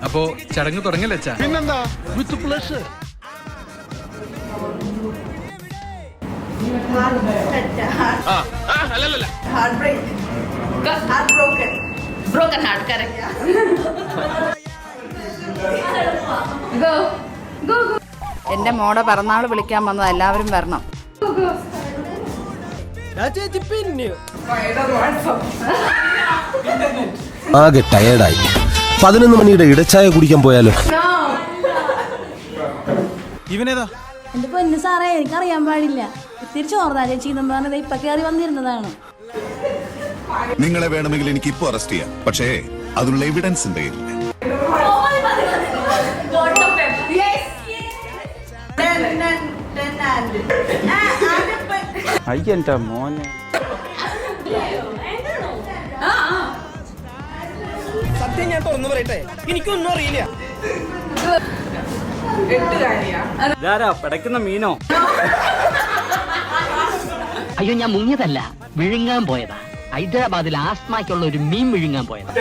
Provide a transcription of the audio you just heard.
അപ്പോ ചടങ്ങ് തുടങ്ങല്ലേ അച്ഛാ? പിന്നെന്താ, with pleasure. Broken heart, correct. Go. എന്റെ മോടെ പിറന്നാൾ വിളിക്കാൻ വന്നത് എല്ലാവരും വരണം. ആകെ ടയേർഡായി. 11 മണിയുടെ ഇടച്ചായ കുടിക്കാൻ പോയാലോ? ഇവനേതാ? എന്റെ പൊന്നു സാറേ, എനിക്കറിയാൻ പാടില്ല. തിരിച്ചു ഓർത്താ ചേച്ചി പറഞ്ഞത് ഇപ്പൊ കയറി വന്നിരുന്നതാണ്. നിങ്ങളെ വേണമെങ്കിൽ എനിക്ക് ഇപ്പൊ അറസ്റ്റ് ചെയ്യാം, പക്ഷേ അതിനുള്ള എവിഡൻസ് ഉണ്ട് കയ്യിൽ. അയ്യന്റെ മോനെ, സത്യം ഞാൻ തുറന്നു പറയട്ടെ, എനിക്കൊന്നും അറിയില്ല. ഇതാരാ പടക്കുന്ന മീനോ? അയ്യോ, ഞാൻ മുങ്ങിയതല്ല, വിഴുങ്ങാൻ പോയതാ. ഹൈദരാബാദിൽ ആസ്മയ്ക്കുള്ള ഒരു മീൻ വിഴുങ്ങാൻ പോയതാ.